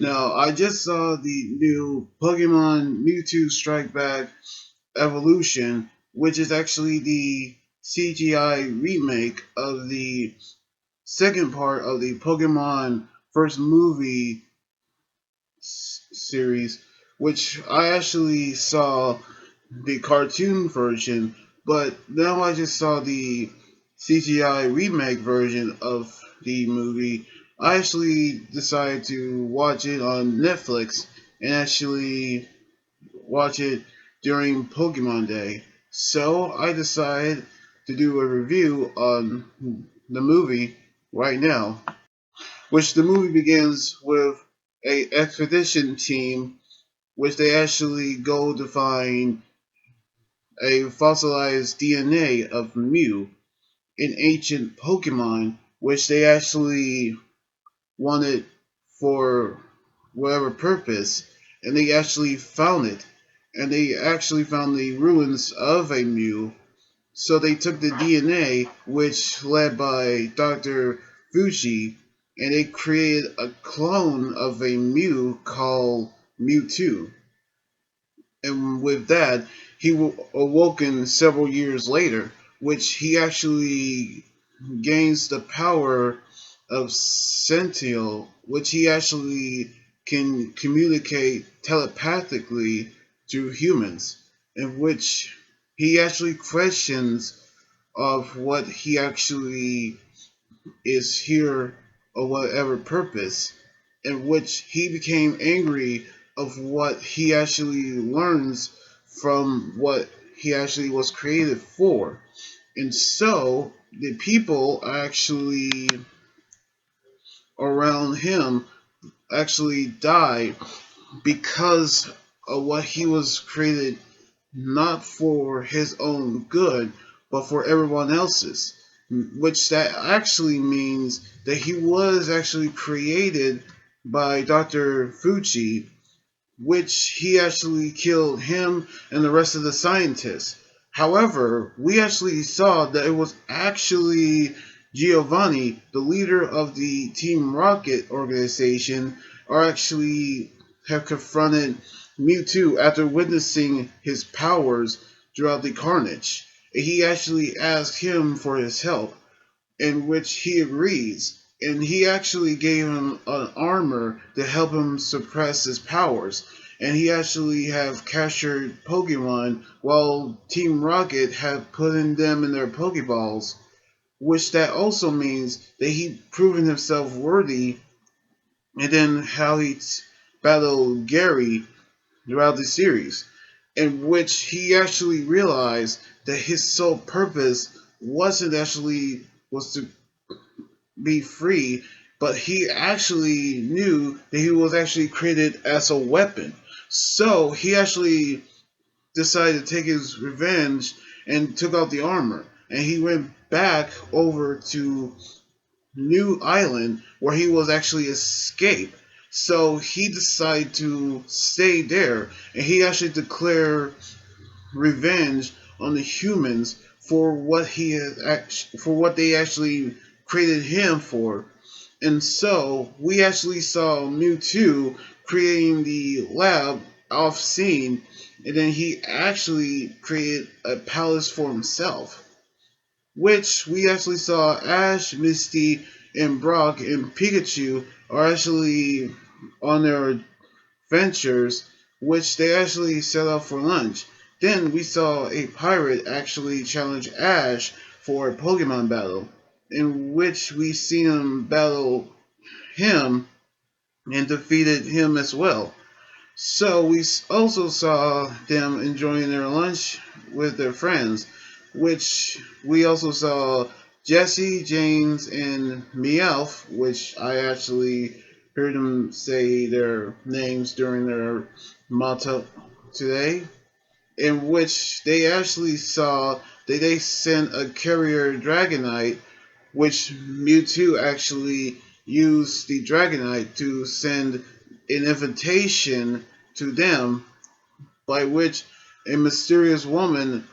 Now, I just saw the new Pokemon Mewtwo Strike Back Evolution, which is actually the CGI remake of the second part of the Pokemon first movie series, which I actually saw the cartoon version, but now I just saw the CGI remake version of the movie. I actually decided to watch it on Netflix and actually watch it during Pokemon Day. So I decided to do a review on the movie right now, which the movie begins with a expedition team which they actually go to find a fossilized DNA of Mew, an ancient Pokemon, which they actually wanted for whatever purpose, and they actually found it. And they actually found the ruins of a Mew. So they took the DNA, which led by Dr. Fuji, and they created a clone of a Mew called Mewtwo. And with that, he awoken several years later, which he actually gains the power of Sential, which he actually can communicate telepathically to humans, in which he actually questions of what he actually is here or whatever purpose, in which he became angry of what he actually learns from what he actually was created for. And so the people actually around him actually die because of what he was created not for his own good, but for everyone else's. Which that actually means that he was actually created by Dr. Fuji, which he actually killed him and the rest of the scientists. However, we actually saw that it was actually Giovanni, the leader of the Team Rocket organization, are actually have confronted Mewtwo after witnessing his powers throughout the carnage. He actually asked him for his help, in which he agrees. And he actually gave him an armor to help him suppress his powers. And he actually have captured Pokemon while Team Rocket have put in them in their Pokeballs, which that also means that he proven himself worthy. And then how he battled Gary throughout the series, in which he actually realized that his sole purpose wasn't actually was to be free, but he actually knew that he was actually created as a weapon. So he actually decided to take his revenge and took out the armor. And he went back over to New Island where he was actually escaped. So he decided to stay there and he actually declared revenge on the humans for what he had for what they actually created him for. And so we actually saw Mewtwo creating the lab off scene, and then he actually created a palace for himself, which we actually saw Ash, Misty, and Brock and Pikachu are actually on their ventures, which they actually set up for lunch. Then we saw a pirate actually challenge Ash for a Pokemon battle, in which we see him battle him and defeated him as well. So we also saw them enjoying their lunch with their friends, which we also saw Jesse, James, and Meowth, which I actually heard them say their names during their motto today, in which they actually saw that they sent a carrier Dragonite, which Mewtwo actually used the Dragonite to send an invitation to them, by which a mysterious woman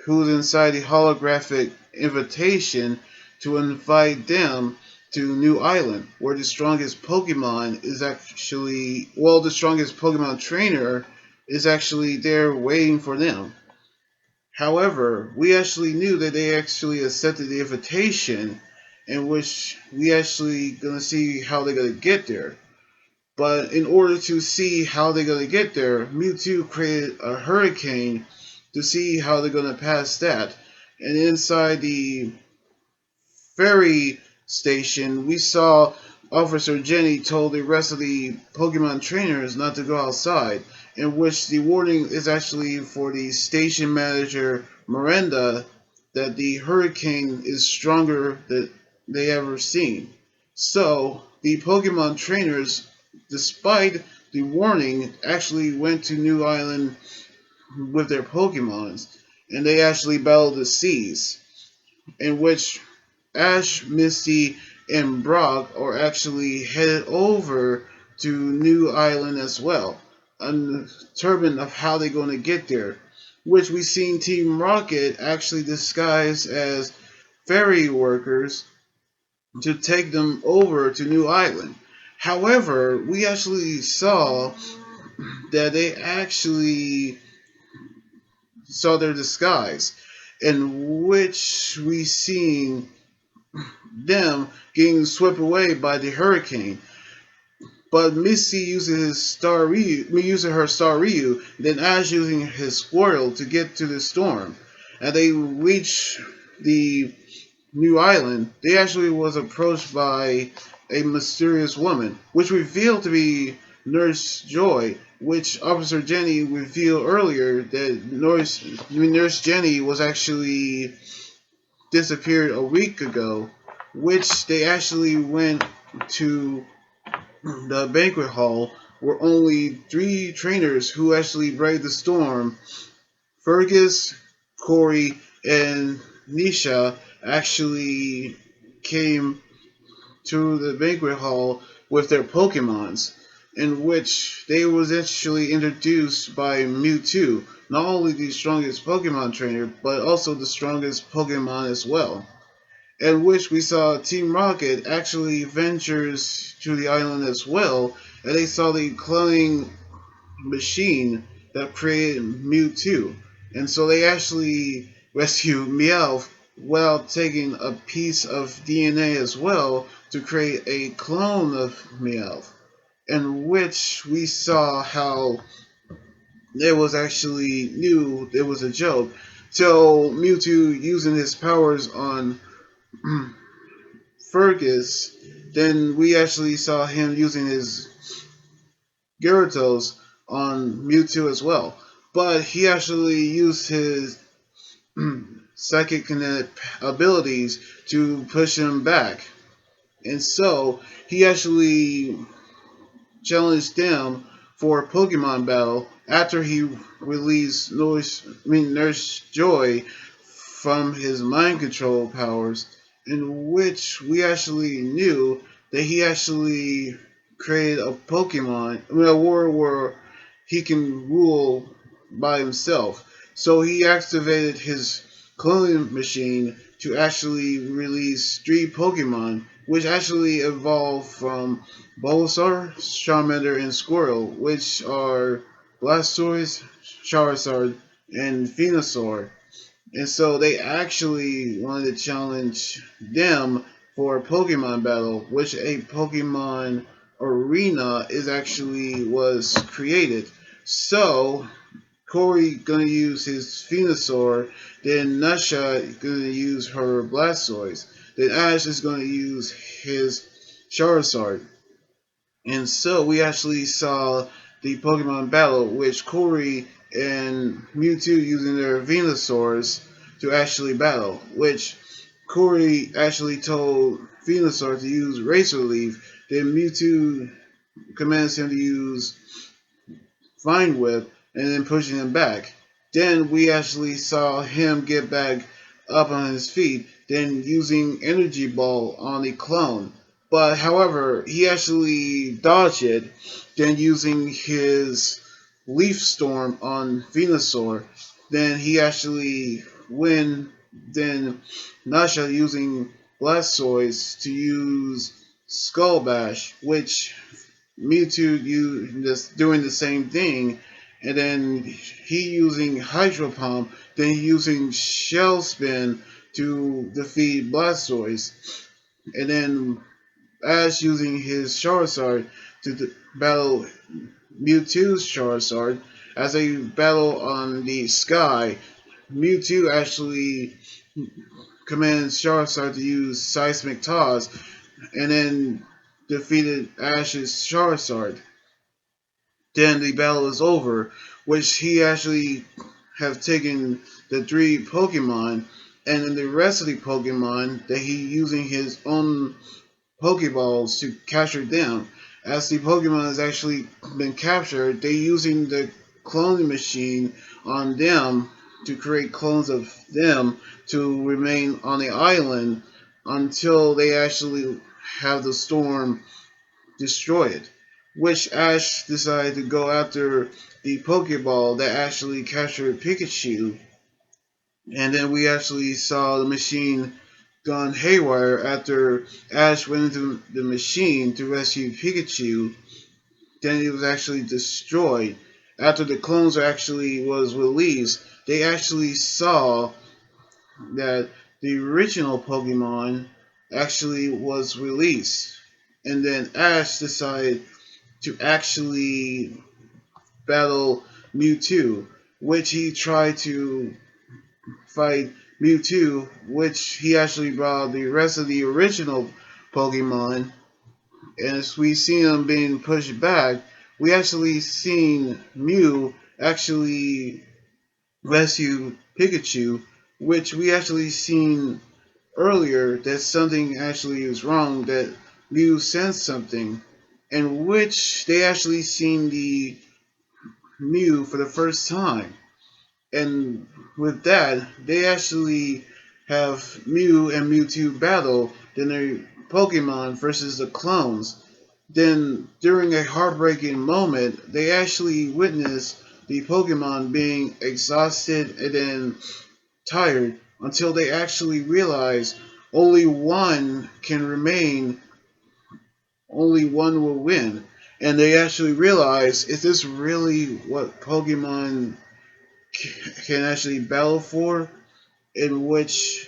who's inside the holographic invitation to invite them to New Island, where the strongest Pokemon is actually, well, the strongest Pokemon trainer is actually there waiting for them. However, we actually knew that they actually accepted the invitation, in which we actually gonna see how they're gonna get there. But in order to see how they're gonna get there, Mewtwo created a hurricane to see how they're gonna pass that. And inside the ferry station, we saw Officer Jenny told the rest of the Pokemon trainers not to go outside, in which the warning is actually for the station manager Miranda that the hurricane is stronger than they ever seen. So the Pokemon trainers, despite the warning, actually went to New Island with their Pokemons, and they actually battled the seas, in which Ash, Misty, and Brock are actually headed over to New Island as well, undetermined of how they're going to get there. Which we seen Team Rocket actually disguised as ferry workers to take them over to New Island. However, we actually saw that they actually saw their disguise, in which we seen them getting swept away by the hurricane. But Misty using his Star Ryu, using her Star Ryu, then Ash using his Squirtle to get to the storm. And they reach the New Island. They actually was approached by a mysterious woman, which revealed to be Nurse Joy, which Officer Jenny revealed earlier that Nurse Jenny was actually disappeared a week ago, which they actually went to the banquet hall where only three trainers who actually braved the storm, Fergus, Corey, and Nisha, actually came to the banquet hall with their Pokemons, in which they was actually introduced by Mewtwo, not only the strongest Pokemon trainer, but also the strongest Pokemon as well. In which we saw Team Rocket actually ventures to the island as well, and they saw the cloning machine that created Mewtwo. And so they actually rescue Meowth while taking a piece of DNA as well to create a clone of Meowth, in which we saw how it was actually knew it was a joke. So Mewtwo using his powers on Fergus, then we actually saw him using his Gyarados on Mewtwo as well. But he actually used his psychic kinetic abilities to push him back. And so he actually challenged them for a Pokemon battle after he released Nurse Joy from his mind control powers, in which we actually knew that he actually created a Pokemon, a world where he can rule by himself. So he activated his cloning machine to actually release three Pokemon, which actually evolved from Bulbasaur, Charmander, and Squirtle, which are Blastoise, Charizard, and Venusaur. And so they actually wanted to challenge them for a Pokemon battle, which a Pokemon arena is actually was created. So Corey gonna use his Venusaur, then Nasha gonna use her Blastoise, then Ash is gonna use his Charizard. And so we actually saw the Pokemon battle, which Corey and Mewtwo using their Venusaurs to actually battle, which Corey actually told Venusaur to use Razor Leaf, then Mewtwo commands him to use Vine Whip, and then pushing him back. Then we actually saw him get back up on his feet, then using Energy Ball on the clone. But however, he actually dodged it, then using his Leaf Storm on Venusaur. Then he actually win. Then Nasha using Blastoise to use Skull Bash, which Mewtwo just doing the same thing, and then he using Hydro Pump, then he using Shell Spin to defeat Blastoise, and then Ash using his Charizard to battle Mewtwo's Charizard. As they battle on the sky, Mewtwo actually commands Charizard to use Seismic Toss, and then defeated Ash's Charizard. Then the battle is over, which he actually have taken the three Pokemon, and then the rest of the Pokemon that he using his own Pokeballs to capture them. As the Pokemon has actually been captured, they using the cloning machine on them to create clones of them to remain on the island until they actually have the storm destroy it. Which Ash decided to go after the Pokeball that actually captured Pikachu, and then we actually saw the machine gone haywire after Ash went into the machine to rescue Pikachu. Then it was actually destroyed. After the clones actually was released, they actually saw that the original Pokemon actually was released. And then Ash decided to actually battle Mewtwo, which he tried to fight Mewtwo, which he actually brought the rest of the original Pokemon. And as we see him being pushed back, we actually seen Mew actually rescue Pikachu, which we actually seen earlier that something actually is wrong, that Mew sensed something, in which they actually seen the Mew for the first time. And with that, they actually have Mew and Mewtwo battle, then their Pokemon versus the clones. Then, during a heartbreaking moment, they actually witness the Pokemon being exhausted and then tired until they actually realize only one can remain, only one will win. And they actually realize, is this really what Pokemon can actually battle for? In which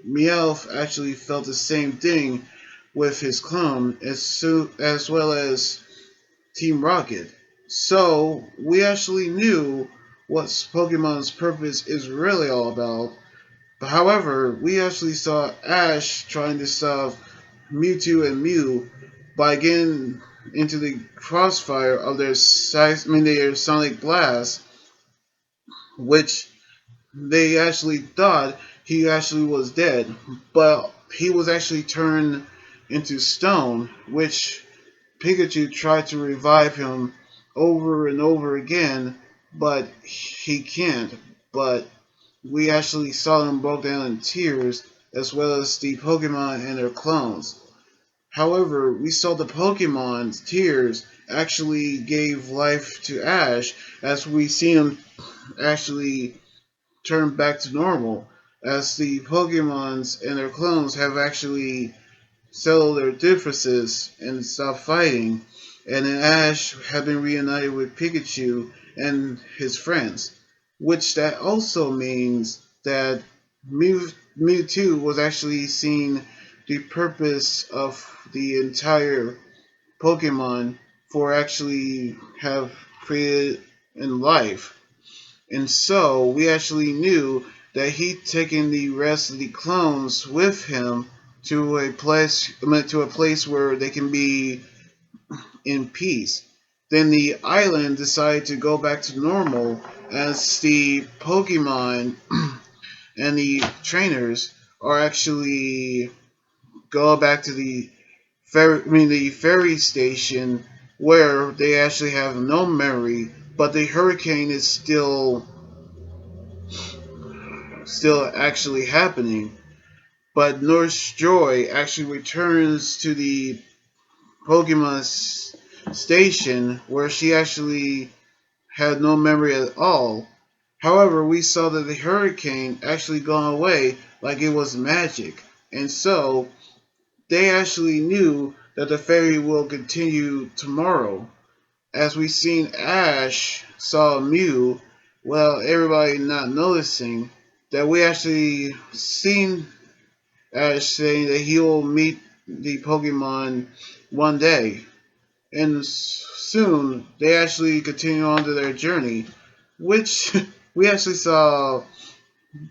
Meowth actually felt the same thing with his clone, as well as Team Rocket. So we actually knew what Pokemon's purpose is really all about. But however, we actually saw Ash trying to stop Mewtwo and Mew by getting into the crossfire of their Sonic Blast, which they actually thought he actually was dead, but he was actually turned into stone, which Pikachu tried to revive him over and over again, but he can't. But we actually saw him broke down in tears, as well as the Pokemon and their clones. However, we saw the Pokemon's tears actually gave life to Ash, as we see him actually turn back to normal, as the Pokemons and their clones have actually settled their differences and stopped fighting, and then Ash had been reunited with Pikachu and his friends, which that also means that Mewtwo was actually seeing the purpose of the entire Pokemon for actually have created in life. And so we actually knew that he'd taken the rest of the clones with him to a place where they can be in peace. Then the island decided to go back to normal as the Pokemon and the trainers are actually go back to the ferry station where they actually have no memory, but the hurricane is still actually happening. But Nurse Joy actually returns to the Pokemon station where she actually had no memory at all. However, we saw that the hurricane actually gone away like it was magic. And so they actually knew that the fairy will continue tomorrow. As we seen Ash saw Mew, well, everybody not noticing that we actually seen Ash saying that he will meet the Pokemon one day. And soon they actually continue on to their journey, which we actually saw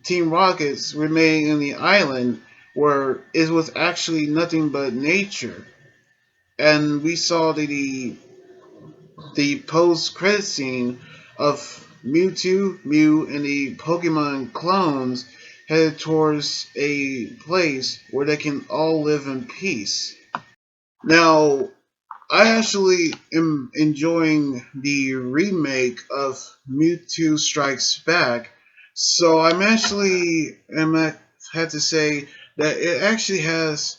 Team Rocket's remain in the island where it was actually nothing but nature. And we saw the post credit scene of Mewtwo, Mew, and the Pokemon clones headed towards a place where they can all live in peace. Now, I actually am enjoying the remake of Mewtwo Strikes Back, so I'm actually had to say that it actually has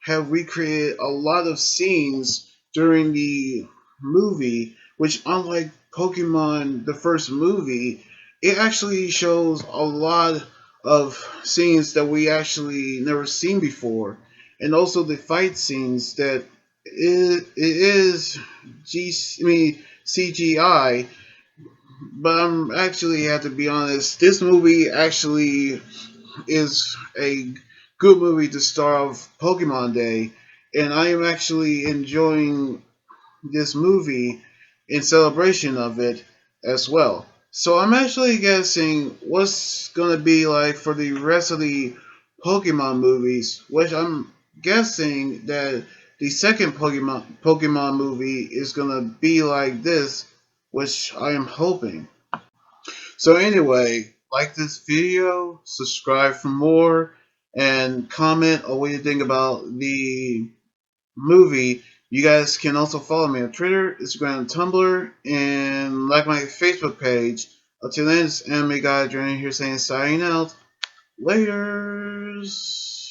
have recreated a lot of scenes during the movie, which unlike Pokemon the first movie, it actually shows a lot of scenes that we actually never seen before, and also the fight scenes that it is CGI, but I'm actually have to be honest. This movie actually is a good movie to start off Pokemon Day, and I am actually enjoying this movie in celebration of it as well. So I'm actually guessing what's gonna be like for the rest of the Pokemon movies, which I'm guessing that the second Pokemon movie is gonna be like this, which I am hoping. So anyway, like this video, subscribe for more, and comment on what you think about the movie. You guys can also follow me on Twitter, Instagram, and Tumblr, and like my Facebook page. Until then, it's Anime Guy Journey here saying signing out. Laters.